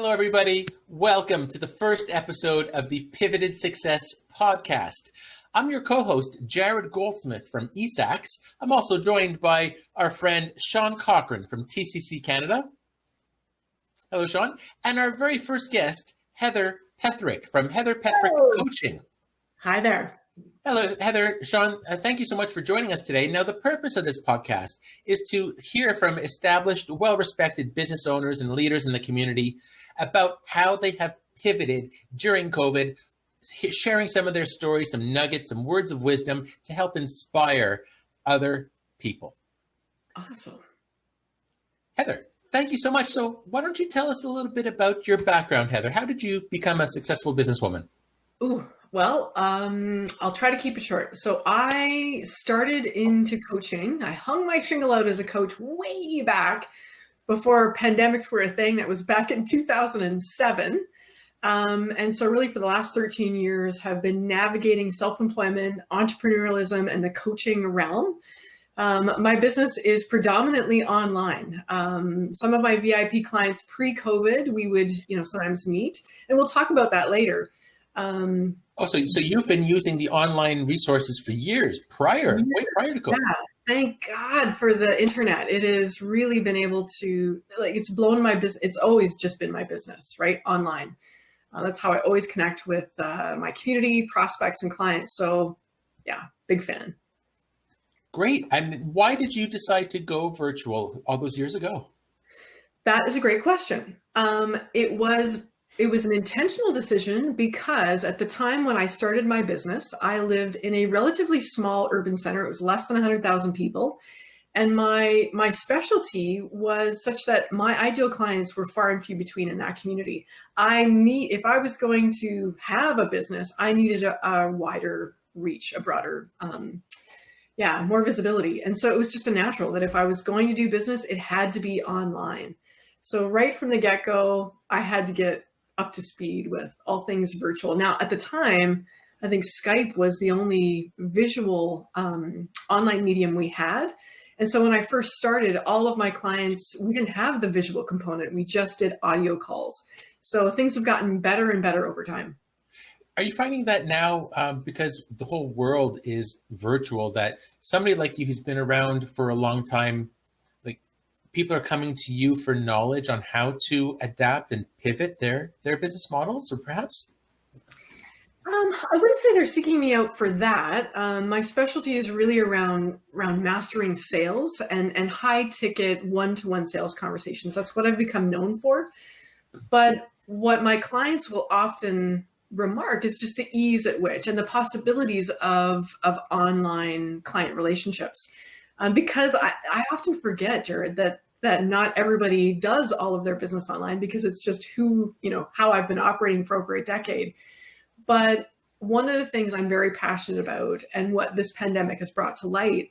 Hello, everybody. Welcome to the first episode of the Pivoted Success podcast. I'm your co-host, Jared Goldsmith from ESAX. I'm also joined by our friend Sean Cochran from TCC Canada. Hello, Sean. And our very first guest, Heather Petherick from Heather Petherick Coaching. Hi there. Hello, Heather. Sean, thank you so much for joining us today. Now, the purpose of this podcast is to hear from established, well-respected business owners and leaders in the community about how they have pivoted during COVID, sharing some of their stories, some nuggets, some words of wisdom to help inspire other people. Awesome. Heather, thank you so much. So why don't you tell us a little bit about your background, Heather? How did you become a successful businesswoman? Well, I'll try to keep it short. So I started into coaching. I hung my shingle out as a coach way back before pandemics were a thing. That was back in 2007. And so really for the last 13 years have been navigating self-employment, entrepreneurialism, and the coaching realm. My business is predominantly online. Some of my VIP clients pre-COVID, we would, sometimes meet, and we'll talk about that later. So you've been using the online resources for years, way prior to COVID. Yeah, thank God for the internet. It has really been able to, it's blown my business. It's always just been my business, right? Online. That's how I always connect with my community, prospects, and clients. So yeah, big fan. Great. And why did you decide to go virtual all those years ago? That is a great question. It was an intentional decision because at the time when I started my business, I lived in a relatively small urban center. It was less than 100,000 people. And my specialty was such that my ideal clients were far and few between in that community. If I was going to have a business, I needed a wider reach, a broader, more visibility. And so it was just a natural that if I was going to do business, it had to be online. So right from the get-go, I had to get up to speed with all things virtual. Now, at the time, I think Skype was the only visual online medium we had. And so when I first started, all of my clients, we didn't have the visual component. We just did audio calls. So things have gotten better and better over time. Are you finding that now, because the whole world is virtual, that somebody like you who's been around for a long time, people are coming to you for knowledge on how to adapt and pivot their business models, or perhaps? I wouldn't say they're seeking me out for that. My specialty is really around mastering sales and high ticket one-to-one sales conversations. That's what I've become known for. But what my clients will often remark is just the ease at which and the possibilities of online client relationships. Because I often forget, Jared, that not everybody does all of their business online because it's just how I've been operating for over a decade. But one of the things I'm very passionate about and what this pandemic has brought to light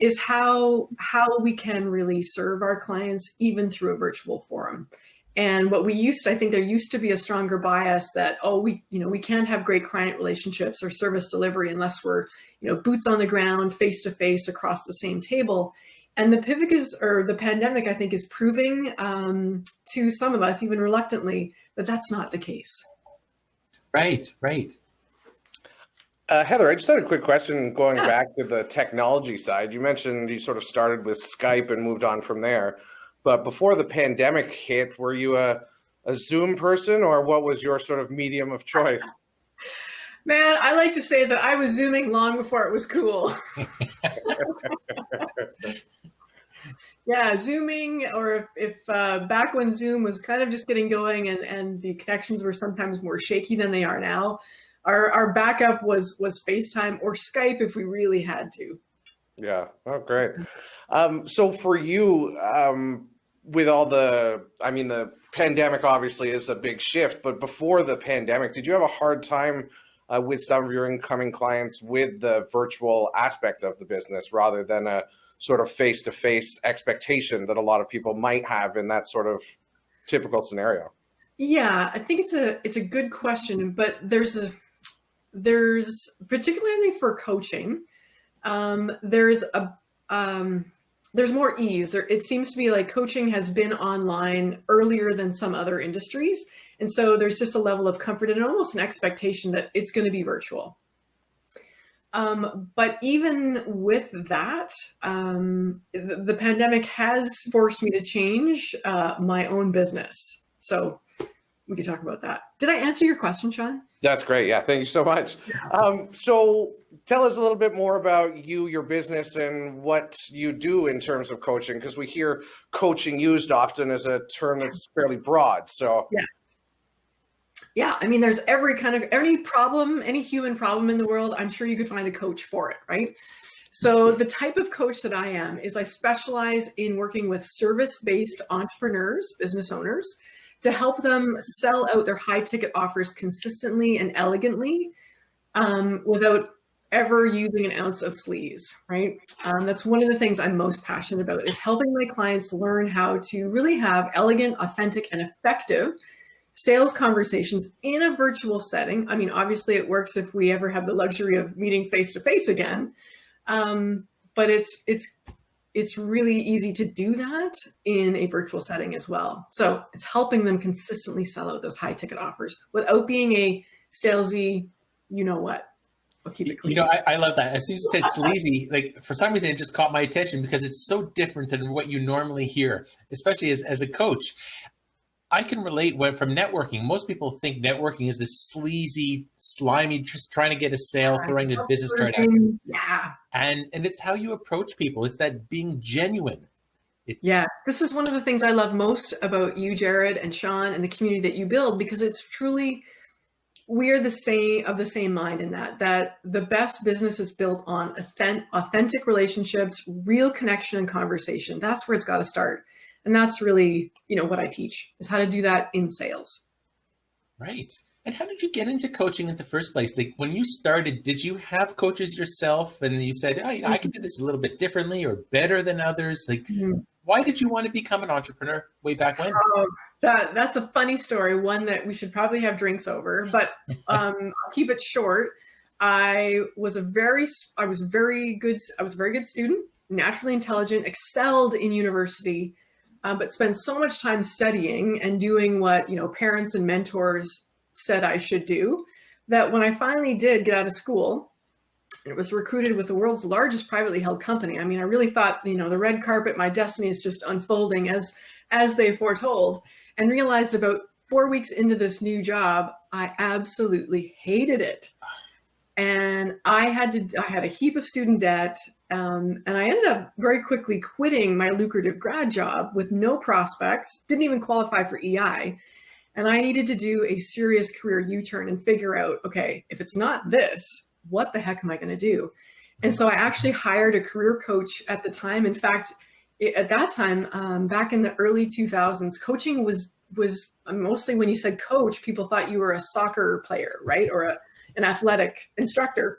is how we can really serve our clients even through a virtual forum. And what I think there used to be a stronger bias that, we can't have great client relationships or service delivery unless we're, boots on the ground, face to face across the same table. And the pandemic, I think, is proving to some of us, even reluctantly, that that's not the case. Right. Heather, I just had a quick question going back to the technology side. You mentioned you sort of started with Skype and moved on from there. But before the pandemic hit, were you a Zoom person, or what was your sort of medium of choice? Man, I like to say that I was Zooming long before it was cool. Yeah, Zooming, or if back when Zoom was kind of just getting going and the connections were sometimes more shaky than they are now, our backup was FaceTime or Skype if we really had to. Yeah. Oh, great. So for you, with all the pandemic obviously is a big shift, but before the pandemic, did you have a hard time with some of your incoming clients with the virtual aspect of the business rather than a sort of face-to-face expectation that a lot of people might have in that sort of typical scenario? Yeah, I think it's a good question, but there's particularly I think for coaching, there's there's more ease there. It seems to be like coaching has been online earlier than some other industries. And so there's just a level of comfort and almost an expectation that it's going to be virtual. But even with that, the pandemic has forced me to change my own business. So we could talk about that. Did I answer your question, Sean? That's great. Yeah, thank you so much. So tell us a little bit more about you, your business, and what you do in terms of coaching, because we hear coaching used often as a term that's fairly broad. So yeah, I mean, there's any problem, any human problem in the world, I'm sure you could find a coach for it, right? So the type of coach that I am is I specialize in working with service-based entrepreneurs, business owners, to help them sell out their high ticket offers consistently and elegantly without ever using an ounce of sleaze, right? That's one of the things I'm most passionate about, is helping my clients learn how to really have elegant, authentic, and effective sales conversations in a virtual setting. I mean, obviously it works if we ever have the luxury of meeting face-to-face again. But it's really easy to do that in a virtual setting as well. So it's helping them consistently sell out those high ticket offers without being a salesy, you know what. I'll keep it clean. You know, I love that. As soon as you said sleazy, like for some reason it just caught my attention because it's so different than what you normally hear, especially as a coach. I can relate from networking. Most people think networking is this sleazy, slimy, just trying to get a sale, throwing a business card at you. Yeah. And it's how you approach people. It's that being genuine. This is one of the things I love most about you, Jared, and Sean, and the community that you build, because it's truly, we are of the same mind in that the best business is built on authentic relationships, real connection and conversation. That's where it's got to start. And that's really, what I teach, is how to do that in sales. Right. And how did you get into coaching in the first place? Like when you started, did you have coaches yourself and you said, oh, I can do this a little bit differently or better than others? Like, why did you want to become an entrepreneur way back when? That's a funny story, one that we should probably have drinks over, but I'll keep it short. I was a very good student, naturally intelligent, excelled in university, but spent so much time studying and doing what, parents and mentors said I should do, that when I finally did get out of school, it was recruited with the world's largest privately held company. I mean, I really thought, the red carpet, my destiny is just unfolding as they foretold, and realized about 4 weeks into this new job, I absolutely hated it. And I had a heap of student debt. And I ended up very quickly quitting my lucrative grad job with no prospects, didn't even qualify for EI. And I needed to do a serious career U-turn and figure out, okay, if it's not this, what the heck am I going to do? And so I actually hired a career coach at the time. In fact, at that time, back in the early 2000s, coaching was mostly, when you said coach, people thought you were a soccer player, right? Or an athletic instructor.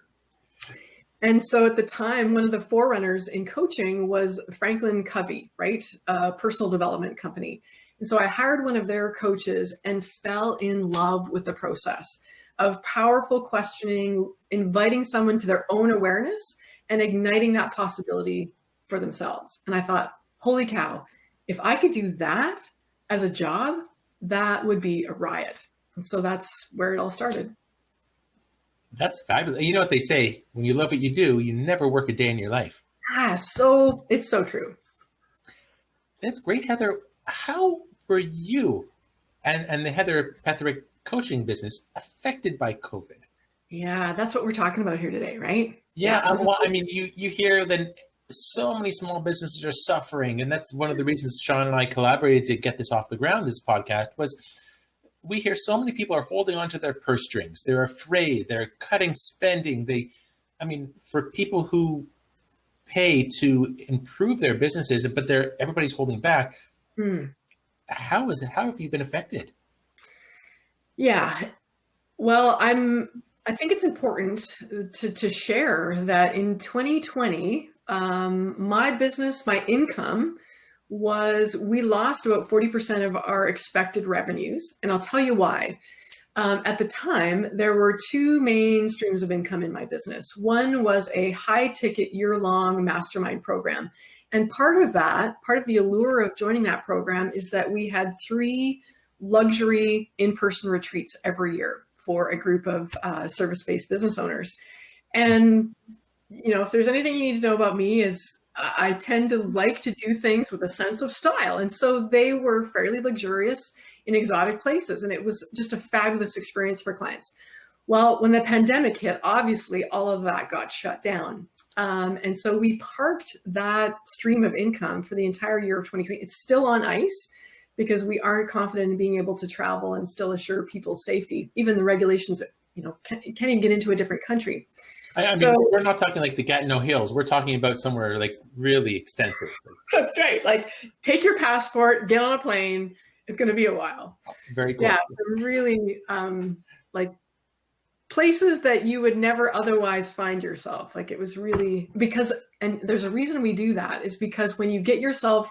And so at the time, one of the forerunners in coaching was Franklin Covey, right? A personal development company. And so I hired one of their coaches and fell in love with the process of powerful questioning, inviting someone to their own awareness and igniting that possibility for themselves. And I thought, holy cow, if I could do that as a job, that would be a riot. And so that's where it all started. That's fabulous. You know what they say, when you love what you do, you never work a day in your life. So it's so true. That's great, Heather. How were you and the Heather Petherick coaching business affected by COVID? Yeah, that's what we're talking about here today, right? Yeah. Well, I mean, you hear that so many small businesses are suffering. And that's one of the reasons Sean and I collaborated to get this off the ground, this podcast, was we hear so many people are holding on to their purse strings. They're afraid. They're cutting spending. For people who pay to improve their businesses, but everybody's holding back. How have you been affected? Yeah. Well, I think it's important to share that in 2020, my business, my income we lost about 40% of our expected revenues. And I'll tell you why. At the time, there were two main streams of income in my business. One was a high ticket year-long mastermind program. And part of the allure of joining that program is that we had 3 luxury in-person retreats every year for a group of service-based business owners. And, if there's anything you need to know about me is I tend to like to do things with a sense of style. And so they were fairly luxurious in exotic places. And it was just a fabulous experience for clients. Well, when the pandemic hit, obviously all of that got shut down. And so we parked that stream of income for the entire year of 2020. It's still on ice because we aren't confident in being able to travel and still assure people's safety. Even the regulations, can't even get into a different country. I mean, we're not talking like the Gatineau Hills. We're talking about somewhere like really extensive. That's right. Like, take your passport, get on a plane. It's going to be a while. Very cool. Yeah, really like places that you would never otherwise find yourself. Like, it was really and there's a reason we do that, is because when you get yourself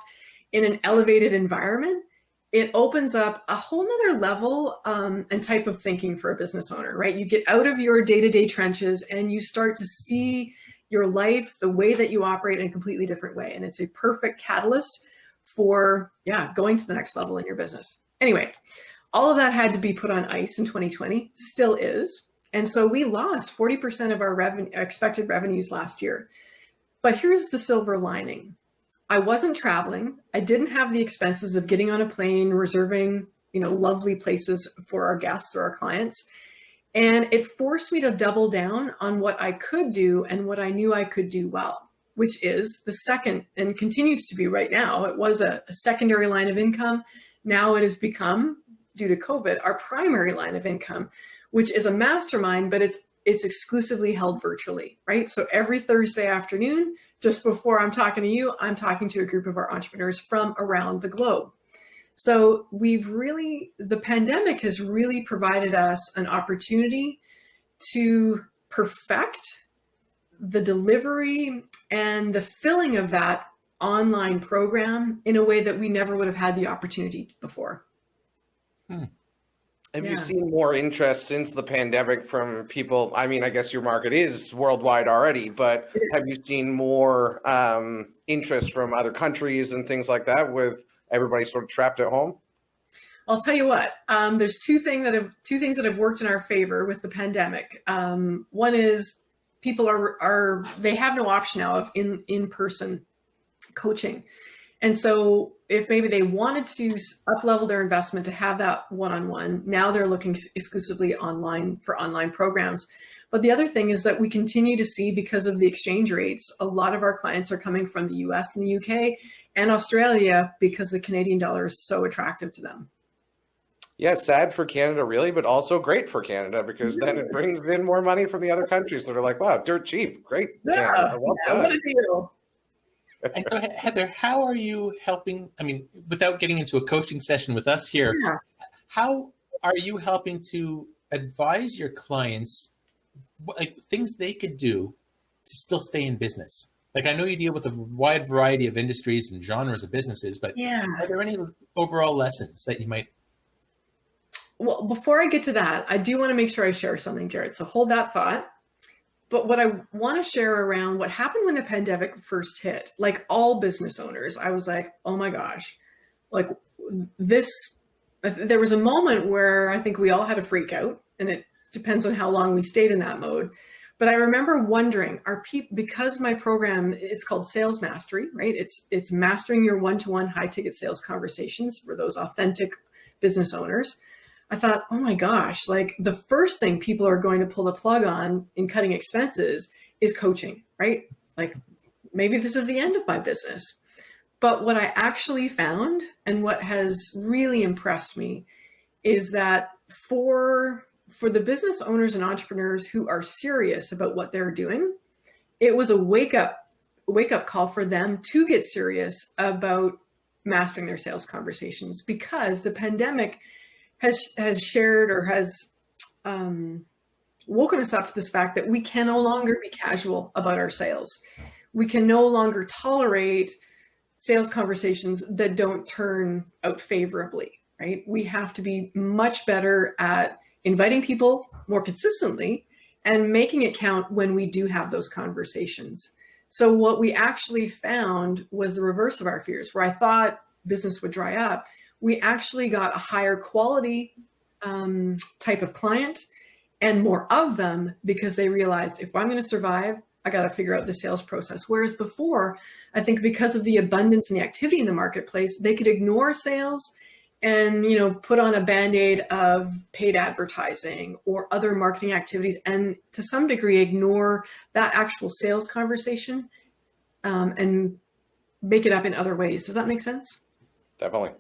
in an elevated environment, it opens up a whole nother level and type of thinking for a business owner, right? You get out of your day-to-day trenches and you start to see your life, the way that you operate, in a completely different way. And it's a perfect catalyst for, going to the next level in your business. Anyway, all of that had to be put on ice in 2020, still is. And so we lost 40% of our expected revenues last year. But here's the silver lining. I wasn't traveling. I didn't have the expenses of getting on a plane, reserving, lovely places for our guests or our clients. And it forced me to double down on what I could do and what I knew I could do well, which is the second, and continues to be right now. It was a secondary line of income. Now it has become, due to COVID, our primary line of income, which is a mastermind, but it's exclusively held virtually, right? So every Thursday afternoon, just before I'm talking to you, I'm talking to a group of our entrepreneurs from around the globe. So the pandemic has really provided us an opportunity to perfect the delivery and the filling of that online program in a way that we never would have had the opportunity before. Have you seen more interest since the pandemic from people? I mean, I guess your market is worldwide already, but have you seen more interest from other countries and things like that with everybody sort of trapped at home? I'll tell you what, there's two things that have worked in our favor with the pandemic. One is people they have no option now of in-person coaching. And so if maybe they wanted to up-level their investment to have that one-on-one, now they're looking exclusively online for online programs. But the other thing is that we continue to see, because of the exchange rates, a lot of our clients are coming from the US and the UK and Australia because the Canadian dollar is so attractive to them. Yeah, sad for Canada, really, but also great for Canada because then it brings in more money from the other countries that are like, wow, dirt cheap. Great. Yeah, well done. what a deal. And so, Heather, how are you helping? I mean, without getting into a coaching session with us here, how are you helping to advise your clients, like things they could do to still stay in business? Like, I know you deal with a wide variety of industries and genres of businesses, but are there any overall lessons that you might? Well, before I get to that, I do want to make sure I share something, Jared. So hold that thought. But what I want to share around what happened when the pandemic first hit, like all business owners, I was like, oh my gosh, like there was a moment where I think we all had a freak out, and it depends on how long we stayed in that mode. But I remember wondering, because my program, it's called Sales Mastery, right? It's mastering your one-to-one high ticket sales conversations for those authentic business owners. I thought, oh my gosh, like the first thing people are going to pull the plug on in cutting expenses is coaching, right? Like maybe this is the end of my business. But what I actually found, and what has really impressed me, is that for the business owners and entrepreneurs who are serious about what they're doing, it was a wake up call for them to get serious about mastering their sales conversations, because the pandemic has shared or has woken us up to this fact that we can no longer be casual about our sales. We can no longer tolerate sales conversations that don't turn out favorably, right? We have to be much better at inviting people more consistently, and making it count when we do have those conversations. So what we actually found was the reverse of our fears. Where I thought business would dry up, we actually got a higher quality type of client and more of them, because they realized, if I'm going to survive, I got to figure out the sales process. Whereas before, I think because of the abundance and the activity in the marketplace, they could ignore sales and, put on a Band-Aid of paid advertising or other marketing activities, and to some degree ignore that actual sales conversation and make it up in other ways. Does that make sense? Definitely.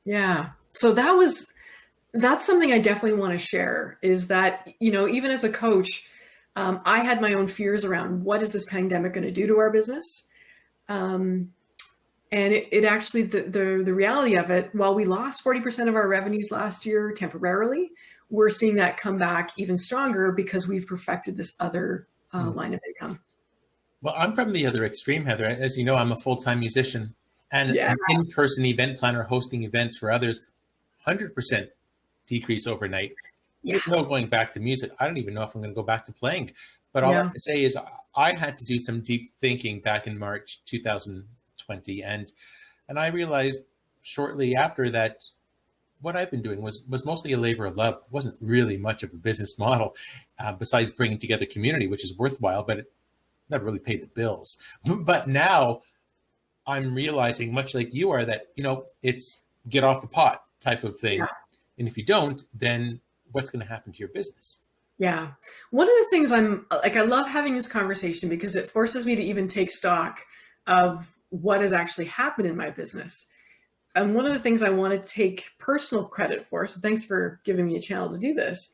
Yeah. So that's something I definitely want to share, is that, even as a coach, I had my own fears around what is this pandemic going to do to our business? And it actually, the reality of it, while we lost 40% of our revenues last year temporarily, we're seeing that come back even stronger because we've perfected this other line of income. Well, I'm from the other extreme, Heather. As you know, I'm a full-time musician and Yeah. an in-person event planner hosting events for others. 100% decrease overnight. Yeah. There's no going back to music. I don't even know if I'm going to go back to playing. But all I can say is I had to do some deep thinking back in March 2020. And I realized shortly after that what I've been doing was mostly a labor of love. It wasn't really much of a business model besides bringing together community, which is worthwhile, but it never really paid the bills. But now I'm realizing, much like you are, that, it's get off the pot type of thing. Yeah. And if you don't, then what's going to happen to your business? Yeah. One of the things I love having this conversation because it forces me to even take stock of what has actually happened in my business. And one of the things I want to take personal credit for, so thanks for giving me a channel to do this,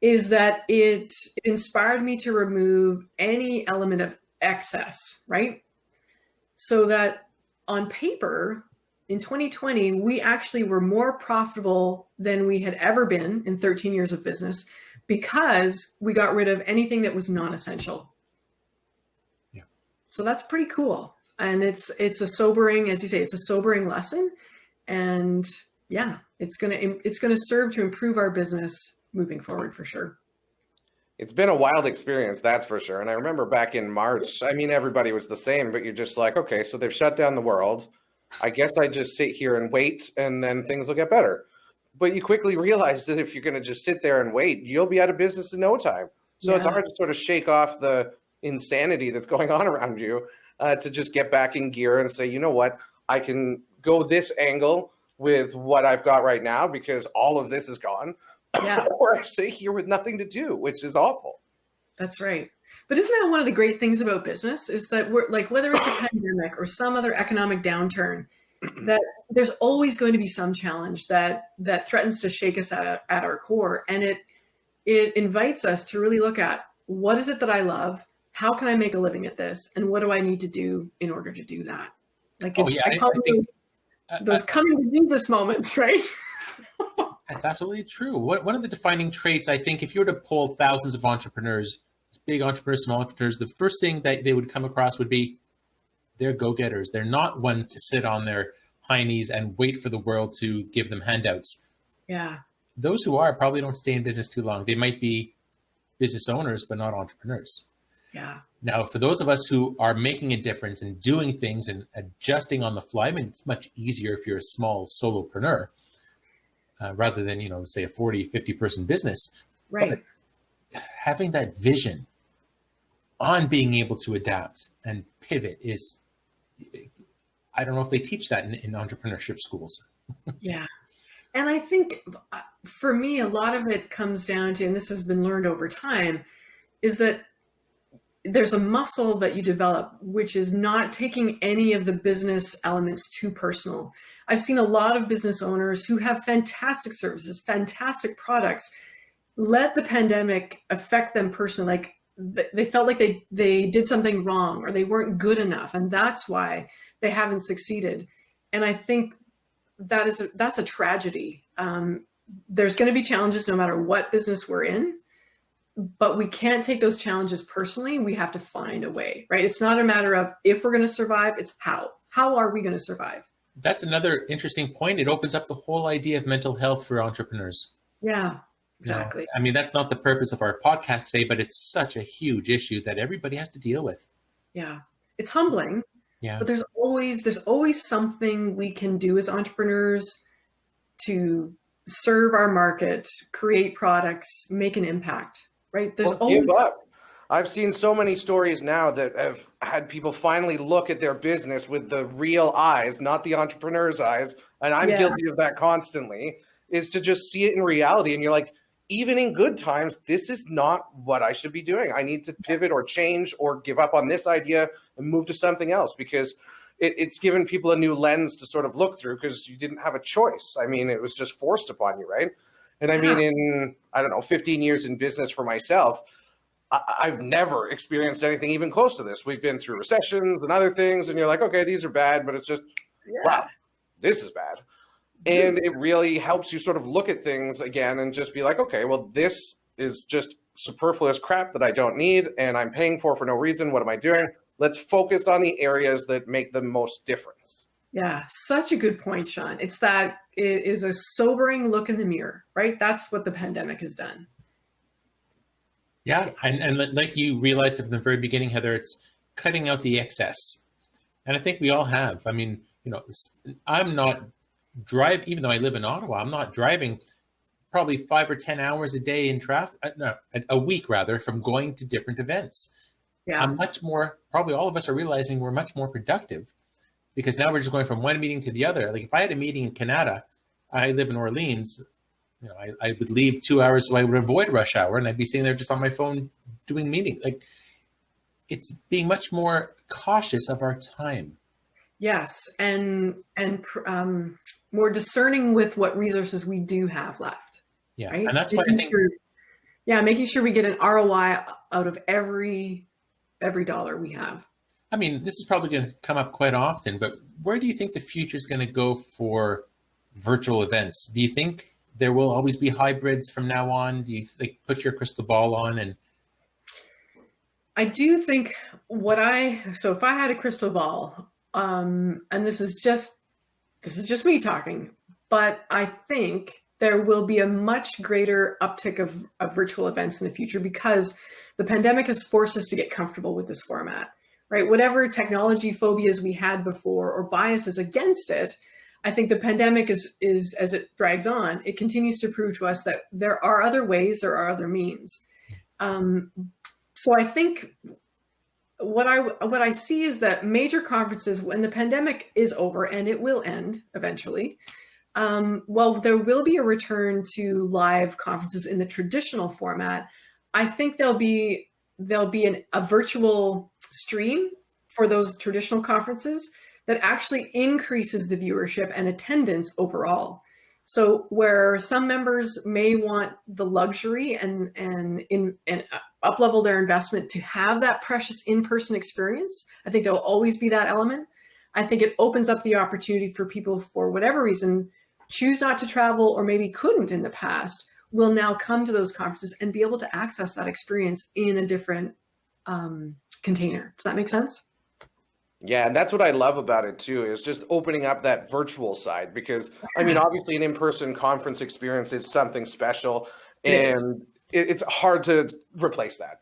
is that it inspired me to remove any element of excess, right? So that on paper, in 2020, we actually were more profitable than we had ever been in 13 years of business because we got rid of anything that was non-essential. Yeah. So that's pretty cool. And it's a sobering, as you say, it's a sobering lesson. And yeah, it's going to serve to improve our business moving forward for sure. It's been a wild experience, that's for sure. And I remember back in March, everybody was the same, but you're just like, okay, so they've shut down the world. I guess I just sit here and wait and then things will get better. But you quickly realize that if you're going to just sit there and wait, you'll be out of business in no time. So It's hard to sort of shake off the insanity that's going on around you to just get back in gear and say, you know what, I can go this angle with what I've got right now because all of this is gone. Yeah. Or I sit here with nothing to do, which is awful. That's right. But isn't that one of the great things about business is that we're like, whether it's a pandemic or some other economic downturn, that there's always going to be some challenge that threatens to shake us at our core. And it invites us to really look at, what is it that I love? How can I make a living at this? And what do I need to do in order to do that? Like, I call them those coming to Jesus moments, right? That's absolutely true. One of the defining traits, I think, if you were to poll thousands of entrepreneurs, big entrepreneurs, small entrepreneurs, the first thing that they would come across would be they're go-getters. They're not one to sit on their high knees and wait for the world to give them handouts. Yeah. Those who are probably don't stay in business too long. They might be business owners, but not entrepreneurs. Yeah. Now, for those of us who are making a difference and doing things and adjusting on the fly, it's much easier if you're a small solopreneur rather than, say a 40, 50 person business. Right. But having that vision on being able to adapt and pivot is, I don't know if they teach that in entrepreneurship schools. Yeah. And I think for me, a lot of it comes down to, and this has been learned over time, is that there's a muscle that you develop, which is not taking any of the business elements too personal. I've seen a lot of business owners who have fantastic services, fantastic products, let the pandemic affect them personally. Like they felt like they did something wrong or they weren't good enough. And that's why they haven't succeeded. And I think that's a tragedy. There's going to be challenges no matter what business we're in. But we can't take those challenges personally. We have to find a way, right? It's not a matter of if we're going to survive, it's how. How are we going to survive? That's another interesting point. It opens up the whole idea of mental health for entrepreneurs. Yeah. Exactly. I mean, that's not the purpose of our podcast today, but it's such a huge issue that everybody has to deal with. Yeah. It's humbling, Yeah. but there's always something we can do as entrepreneurs to serve our market, create products, make an impact, right? There's Or give always, up. I've seen so many stories now that have had people finally look at their business with the real eyes, not the entrepreneur's eyes. And I'm yeah, guilty of that constantly, is to just see it in reality. And you're like, even in good times, this is not what I should be doing. I need to pivot or change or give up on this idea and move to something else, because it's given people a new lens to sort of look through, because you didn't have a choice. I mean, it was just forced upon you, right? And I mean, in, I don't know, 15 years in business for myself, I've never experienced anything even close to this. We've been through recessions and other things, and you're like, okay, these are bad, but it's just, wow, this is bad. And it really helps you sort of look at things again and just be like, okay, well, this is just superfluous crap that I don't need and I'm paying for no reason. What am I doing? Let's focus on the areas that make the most difference. Yeah, such a good point, Sean. It is a sobering look in the mirror, right? That's what the pandemic has done. Yeah. And like you realized from the very beginning, Heather, it's cutting out the excess. And I think we all have. I mean, I'm not even though I live in Ottawa, I'm not driving probably 5 or 10 hours a day in traffic, a week rather, from going to different events. Yeah. I'm much more, probably all of us are realizing we're much more productive, because now we're just going from one meeting to the other. Like if I had a meeting in Canada, I live in Orleans, I would leave 2 hours so I would avoid rush hour, and I'd be sitting there just on my phone doing meetings. Like, it's being much more cautious of our time. Yes, and more discerning with what resources we do have left. Yeah, right? And that's why I think, making sure we get an ROI out of every dollar we have. I mean, this is probably going to come up quite often, but where do you think the future is going to go for virtual events? Do you think there will always be hybrids from now on? Do you put your crystal ball on? And I do think so if I had a crystal ball, and this is just me talking, but I think there will be a much greater uptick of virtual events in the future, because the pandemic has forced us to get comfortable with this format, right? Whatever technology phobias we had before or biases against it, I think the pandemic is as it drags on, it continues to prove to us that there are other ways, there are other means. So I think what I see is that major conferences, when the pandemic is over, and it will end eventually, well, there will be a return to live conferences in the traditional format. I think there'll be a virtual stream for those traditional conferences that actually increases the viewership and attendance overall. So where some members may want the luxury and up-level their investment to have that precious in-person experience, I think there'll always be that element. I think it opens up the opportunity for people, for whatever reason, choose not to travel or maybe couldn't in the past, will now come to those conferences and be able to access that experience in a different container. Does that make sense? Yeah, and that's what I love about it too, is just opening up that virtual side, because I mean, obviously an in-person conference experience is something special, and it's hard to replace that.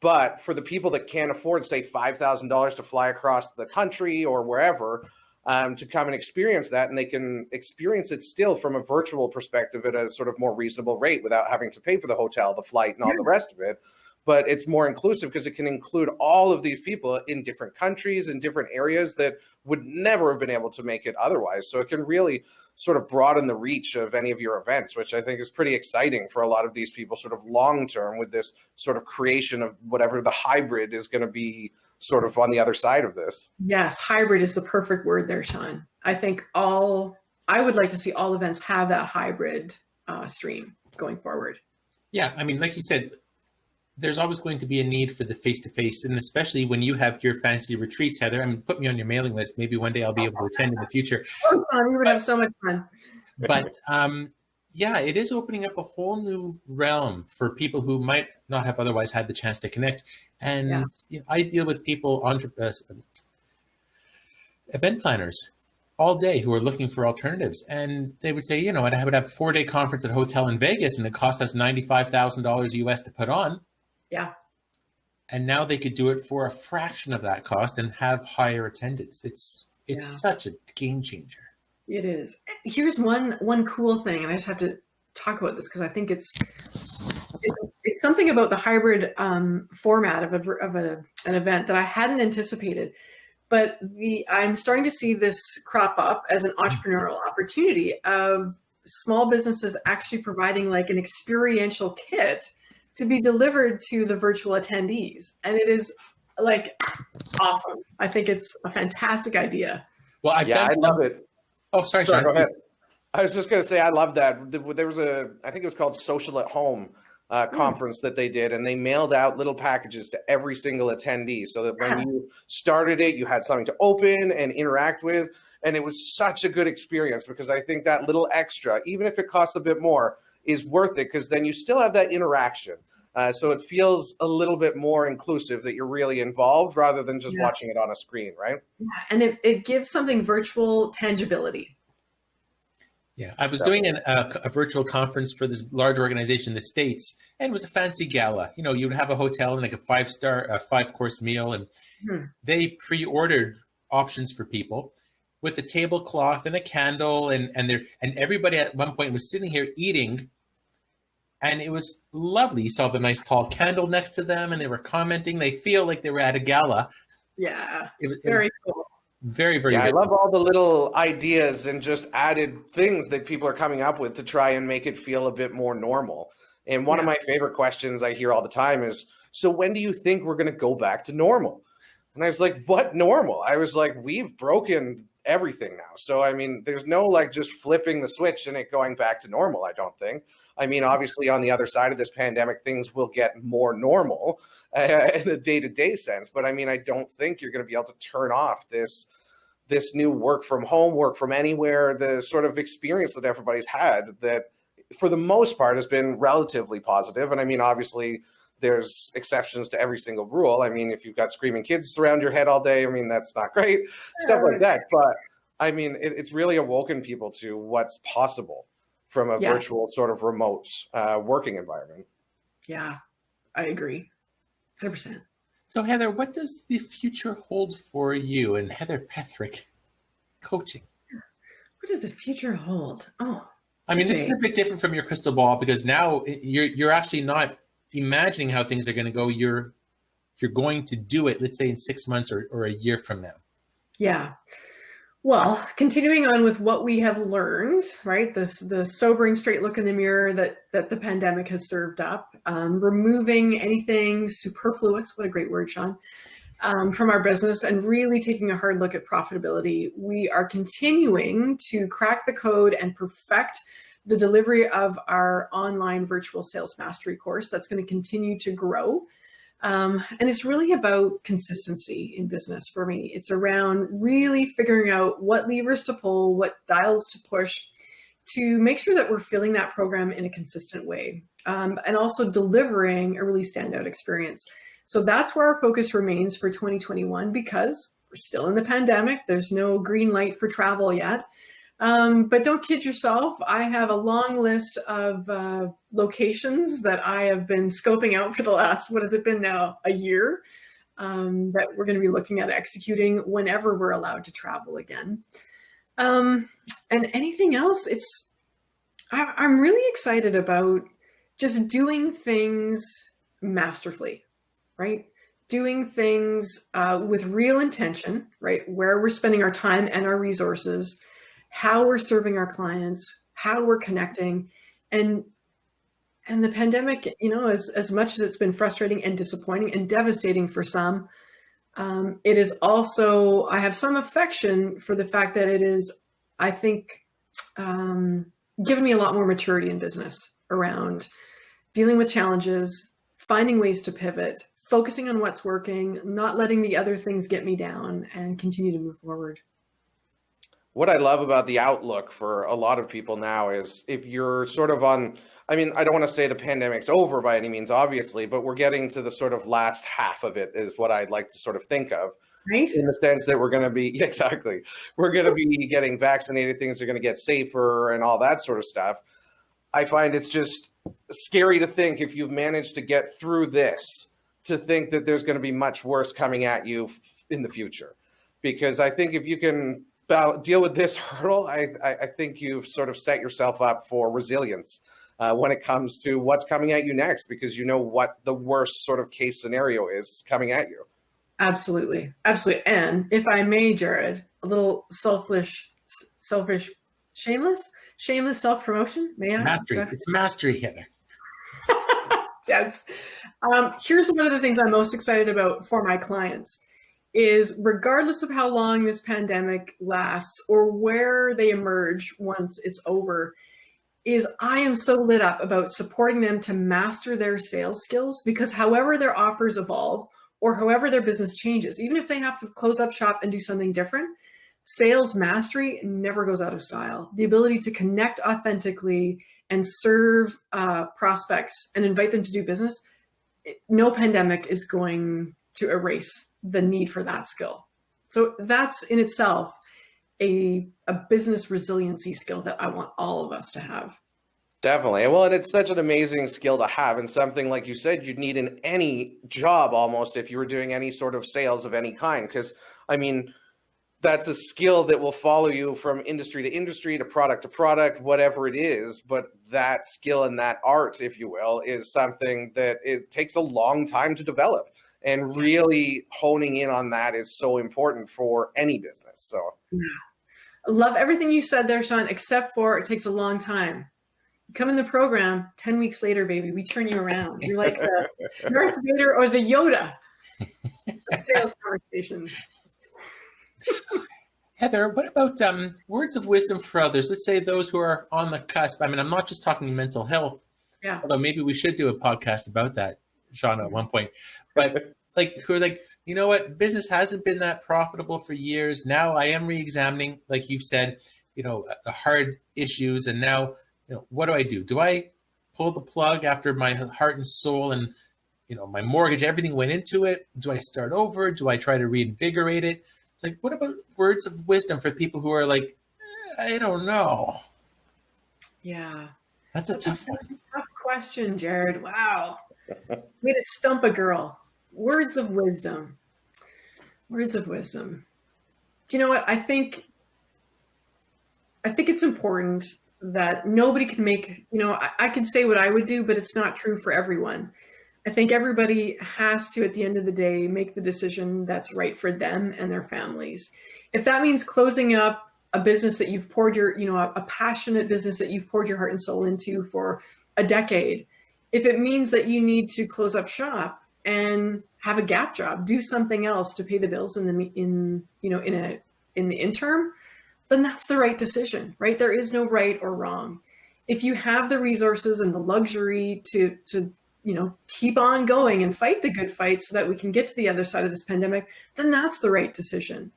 But for the people that can't afford, say, $5,000 to fly across the country or wherever, to come and experience that, and they can experience it still from a virtual perspective at a sort of more reasonable rate without having to pay for the hotel, the flight, and all the rest of it. But it's more inclusive because it can include all of these people in different countries and different areas that would never have been able to make it otherwise. So it can really sort of broaden the reach of any of your events, which I think is pretty exciting for a lot of these people sort of long term, with this sort of creation of whatever the hybrid is going to be sort of on the other side of this. Yes, hybrid is the perfect word there, Sean. I think I would like to see all events have that hybrid stream going forward. Yeah, I mean, like you said, there's always going to be a need for the face-to-face, and especially when you have your fancy retreats, Heather. I mean, put me on your mailing list. Maybe one day I'll be able to attend in the future. Oh, Sean, we would have so much fun. But yeah, it is opening up a whole new realm for people who might not have otherwise had the chance to connect. And I deal with people, event planners, all day who are looking for alternatives. And they would say, I would have a 4-day conference at a hotel in Vegas and it cost us $95,000 US to put on. Yeah. And now they could do it for a fraction of that cost and have higher attendance. It's such a game changer. It is. Here's one cool thing, and I just have to talk about this because I think it's something about the hybrid format of an event that I hadn't anticipated. But I'm starting to see this crop up as an entrepreneurial opportunity of small businesses actually providing like an experiential kit to be delivered to the virtual attendees. And it is like awesome. I think it's a fantastic idea. Well, I love it. Oh, sorry, Sorry, Sean. go ahead. I was just going to say, I love that. There was I think it was called Social at Home conference that they did, and they mailed out little packages to every single attendee so that when you started it, you had something to open and interact with. And it was such a good experience because I think that little extra, even if it costs a bit more, is worth it because then you still have that interaction. So it feels a little bit more inclusive that you're really involved rather than just watching it on a screen, right? Yeah. And it gives something virtual tangibility. Yeah, I was doing a virtual conference for this large organization in the States, and it was a fancy gala. You would have a hotel and like a 5-course meal, and they pre-ordered options for people with a tablecloth and a candle, and everybody at one point was sitting here eating, and it was lovely. You saw the nice tall candle next to them, and they were commenting. They feel like they were at a gala. Yeah, it was very cool. Very, very good. I love all the little ideas and just added things that people are coming up with to try and make it feel a bit more normal. And one of my favorite questions I hear all the time is, so when do you think we're going to go back to normal? And I was like, what normal? I was like, we've broken everything now. So, I mean, there's no like just flipping the switch and it going back to normal, I don't think. I mean, obviously on the other side of this pandemic, things will get more normal in a day-to-day sense. But I mean, I don't think you're going to be able to turn off this new work from home, work from anywhere, the sort of experience that everybody's had that for the most part has been relatively positive. And I mean, obviously there's exceptions to every single rule. I mean, if you've got screaming kids around your head all day, I mean, that's not great, stuff like that. But I mean, it's really awoken people to what's possible from a virtual sort of remote working environment. Yeah, I agree. 100%. So Heather, what does the future hold for you and Heather Petherick coaching? What does the future hold? Oh, I mean, this is a bit different from your crystal ball because now you're actually not imagining how things are going to go. You're going to do it, let's say in 6 months or a year from now. Yeah. Well, continuing on with what we have learned, right? The sobering straight look in the mirror that the pandemic has served up, removing anything superfluous, what a great word, Sean, from our business and really taking a hard look at profitability. We are continuing to crack the code and perfect the delivery of our online virtual sales mastery course that's going to continue to grow. And it's really about consistency in business for me. It's around really figuring out what levers to pull, what dials to push to make sure that we're filling that program in a consistent way, and also delivering a really standout experience. So that's where our focus remains for 2021 because we're still in the pandemic. There's no green light for travel yet. But don't kid yourself. I have a long list of locations that I have been scoping out for the last, what has it been now, a year, that we're going to be looking at executing whenever we're allowed to travel again. And anything else, I'm really excited about just doing things masterfully, right? Doing things with real intention, right? Where we're spending our time and our resources, how we're serving our clients, how we're connecting. And the pandemic, as much as it's been frustrating and disappointing and devastating for some, it is also, I have some affection for the fact that it is, I think, given me a lot more maturity in business around dealing with challenges, finding ways to pivot, focusing on what's working, not letting the other things get me down, and continue to move forward. What I love about the outlook for a lot of people now is if you're sort of on, I mean, I don't want to say the pandemic's over by any means, obviously, but we're getting to the sort of last half of it is what I'd like to sort of think of. right? in the sense that we're going to be exactly, we're going to be getting vaccinated, things are going to get safer and all that sort of stuff. I find it's just scary to think, if you've managed to get through this, to think that there's going to be much worse coming at you in the future. Because I think if you can deal with this hurdle, I think you've sort of set yourself up for resilience when it comes to what's coming at you next, because you know what the worst sort of case scenario is coming at you. Absolutely. Absolutely. And if I may, Jared, a little selfish, shameless self-promotion, may I? Mastery. It's mastery, Heather. Yes. Here's one of the things I'm most excited about for my clients is, regardless of how long this pandemic lasts or where they emerge once it's over, is I am so lit up about supporting them to master their sales skills, because however their offers evolve or however their business changes, even if they have to close up shop and do something different, sales mastery never goes out of style. The ability to connect authentically and serve prospects and invite them to do business, no pandemic is going to erase the need for that skill. So that's in itself a business resiliency skill that I want all of us to have. Definitely. Well, and it's such an amazing skill to have, and something, like you said, you'd need in any job almost if you were doing any sort of sales of any kind. Because, I mean, that's a skill that will follow you from industry to industry, to product, whatever it is. But that skill and that art, if you will, is something that it takes a long time to develop. And really honing in on that is so important for any business. So I love everything you said there, Sean, except for it takes a long time. You come in the program, 10 weeks later, baby, we turn you around. You're like the Darth Vader or the Yoda of sales conversations. Heather, what about words of wisdom for others? Let's say those who are on the cusp. I mean, I'm not just talking mental health, although maybe we should do a podcast about that, Sean, at one point. But like, who are like, you know what, business hasn't been that profitable for years. Now I am re-examining, like you've said, you know, the hard issues. And now, you know, what do? Do I pull the plug after my heart and soul and, you know, my mortgage, everything went into it? Do I start over? Do I try to reinvigorate it? Like, what about words of wisdom for people who are like, I don't know? Yeah. That's a tough one. Tough question, Jared. Wow. Way to stump a girl. Words of wisdom. Words of wisdom. Do you know what? I think it's important that nobody can make, you know, I could say what I would do, but it's not true for everyone. I think everybody has to, at the end of the day, make the decision that's right for them and their families. If that means closing up a business that you've poured your, you know, a passionate business that you've poured your heart and soul into for a decade, if it means that you need to close up shop and have a gap job, do something else to pay the bills in the interim, then that's the right decision, right? There is no right or wrong. If you have the resources and the luxury to you know, keep on going and fight the good fight so that we can get to the other side of this pandemic, then that's the right decision.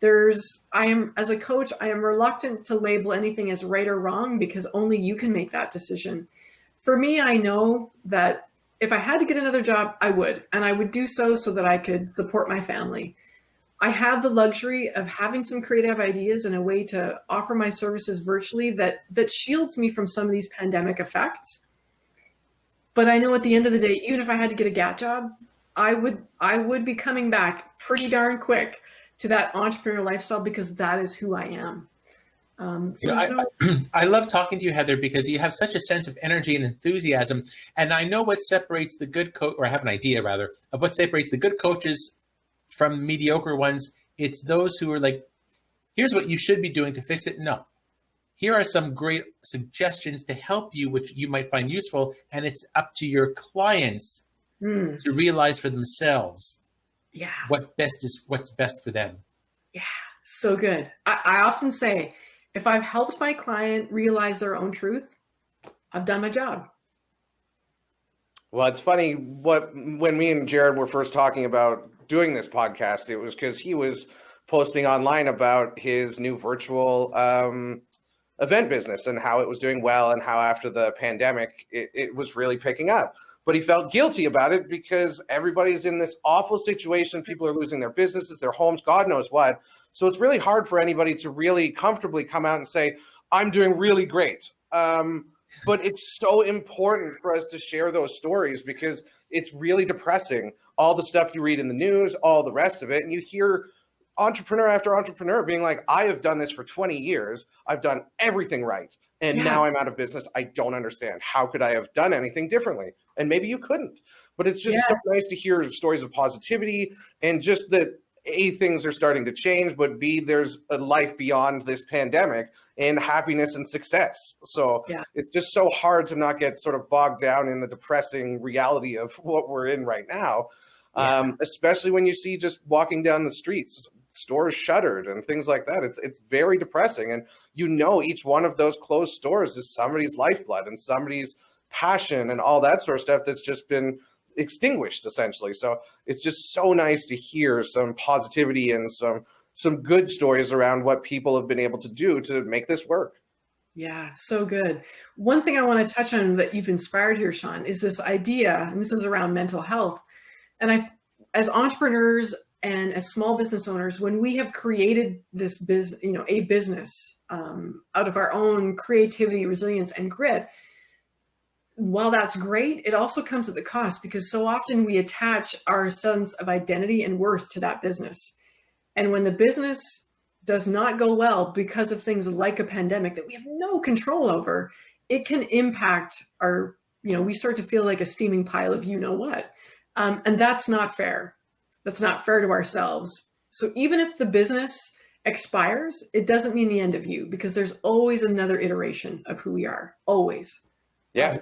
As a coach, I am reluctant to label anything as right or wrong, because only you can make that decision. For me, I know that if I had to get another job, I would, and I would do so that I could support my family. I have the luxury of having some creative ideas and a way to offer my services virtually that shields me from some of these pandemic effects. But I know at the end of the day, even if I had to get a gap job, I would be coming back pretty darn quick to that entrepreneurial lifestyle, because that is who I am. I love talking to you, Heather, because you have such a sense of energy and enthusiasm. And I know what separates the good coach, or I have an idea rather, of what separates the good coaches from mediocre ones. It's those who are like, here's what you should be doing to fix it. No. Here are some great suggestions to help you, which you might find useful. And it's up to your clients to realize for themselves what's best for them. Yeah, so good. I often say, if I've helped my client realize their own truth, I've done my job. Well, it's funny, when me and Jared were first talking about doing this podcast, it was because he was posting online about his new virtual event business and how it was doing well, and how after the pandemic, it was really picking up. but he felt guilty about it because everybody's in this awful situation. People are losing their businesses, their homes, God knows what. So it's really hard for anybody to really comfortably come out and say, I'm doing really great. But it's so important for us to share those stories because it's really depressing. All the stuff you read in the news, all the rest of it, and you hear entrepreneur after entrepreneur being like, I have done this for 20 years. I've done everything right. And now I'm out of business. I don't understand. How could I have done anything differently? And maybe you couldn't. But it's just so nice to hear stories of positivity and just that A, things are starting to change, but B, there's a life beyond this pandemic and happiness and success. So it's just so hard to not get sort of bogged down in the depressing reality of what we're in right now, especially when you see just walking down the streets, stores shuttered and things like that. It's very depressing. And you know, each one of those closed stores is somebody's lifeblood and somebody's passion and all that sort of stuff that's just been extinguished essentially. So it's just so nice to hear some positivity and some good stories around what people have been able to do to make this work. Yeah, so good. One thing I want to touch on that you've inspired here, Sean, is this idea, and this is around mental health. And as entrepreneurs and as small business owners, when we have created this a business out of our own creativity, resilience, and grit, while that's great, it also comes at the cost because so often we attach our sense of identity and worth to that business. And when the business does not go well because of things like a pandemic that we have no control over, it can impact our, we start to feel like a steaming pile of what. And that's not fair. That's not fair to ourselves. So even if the business expires, it doesn't mean the end of you because there's always another iteration of who we are, always. Yeah,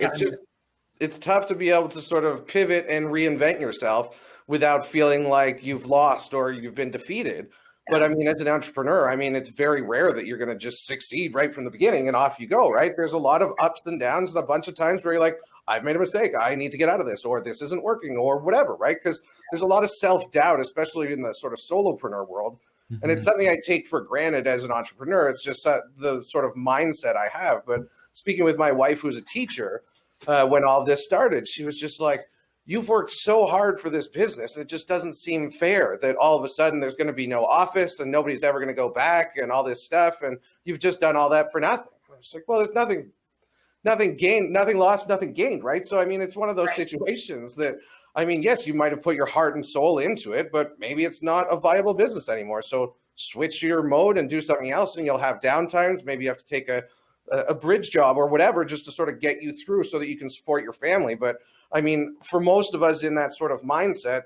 it's tough to be able to sort of pivot and reinvent yourself without feeling like you've lost or you've been defeated. But I mean, as an entrepreneur, I mean, it's very rare that you're going to just succeed right from the beginning and off you go, right? There's a lot of ups and downs and a bunch of times where you're like, I've made a mistake. I need to get out of this, or this isn't working, or whatever, right? Because there's a lot of self-doubt, especially in the sort of solopreneur world. Mm-hmm. And it's something I take for granted as an entrepreneur. It's just the sort of mindset I have. But speaking with my wife, who's a teacher, when all this started, she was just like, you've worked so hard for this business. And it just doesn't seem fair that all of a sudden there's going to be no office and nobody's ever going to go back and all this stuff. And you've just done all that for nothing. It's like, well, there's nothing gained, nothing lost, nothing gained, right? So, I mean, it's one of those situations that, I mean, yes, you might have put your heart and soul into it, but maybe it's not a viable business anymore. So switch your mode and do something else, and you'll have downtimes. Maybe you have to take a bridge job or whatever just to sort of get you through so that you can support your family. But I mean, for most of us in that sort of mindset,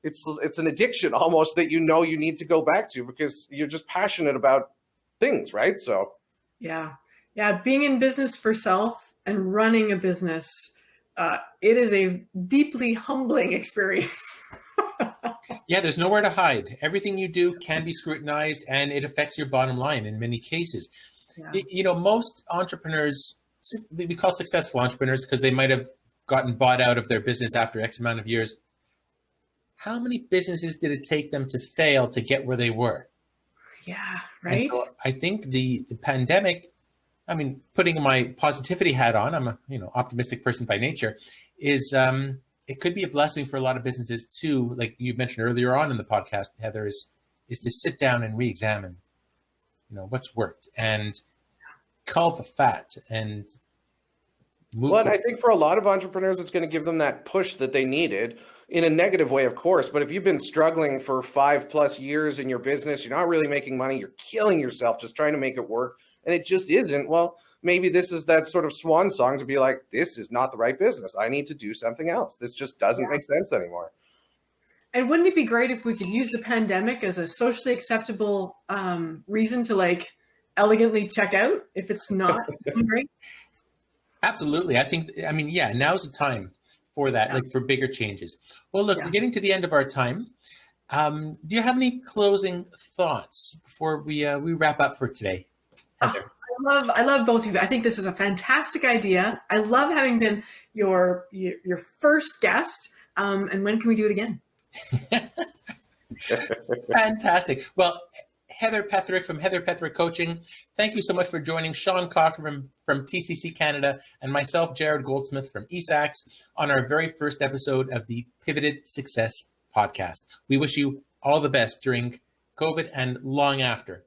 it's an addiction almost that you need to go back to because you're just passionate about things, right? So yeah, being in business for self and running a business, it is a deeply humbling experience. Yeah, there's nowhere to hide. Everything you do can be scrutinized, and it affects your bottom line in many cases. Yeah. Most entrepreneurs, we call successful entrepreneurs because they might have gotten bought out of their business after X amount of years. How many businesses did it take them to fail to get where they were? Yeah, right. So I think the pandemic, I mean, putting my positivity hat on, I'm a optimistic person by nature, is it could be a blessing for a lot of businesses too. Like you mentioned earlier on in the podcast, Heather, is to sit down and re-examine, what's worked and cull the fat and move. Well, and I think for a lot of entrepreneurs, it's going to give them that push that they needed in a negative way, of course. But if you've been struggling for 5+ years in your business, you're not really making money, you're killing yourself just trying to make it work, and it just isn't, well, maybe this is that sort of swan song to be like, this is not the right business. I need to do something else. This just doesn't make sense anymore. And wouldn't it be great if we could use the pandemic as a socially acceptable reason to elegantly check out if it's not great? Absolutely. Now's the time for that, for bigger changes. Well, look, we're getting to the end of our time. Do you have any closing thoughts before we wrap up for today, Heather? I love both of you. I think this is a fantastic idea. I love having been your first guest. And when can we do it again? Fantastic. Well, Heather Petherick from Heather Petherick Coaching. Thank you so much for joining Sean Cocker from TCC Canada and myself, Jared Goldsmith from ESAX, on our very first episode of the Pivoted Success Podcast. We wish you all the best during COVID and long after.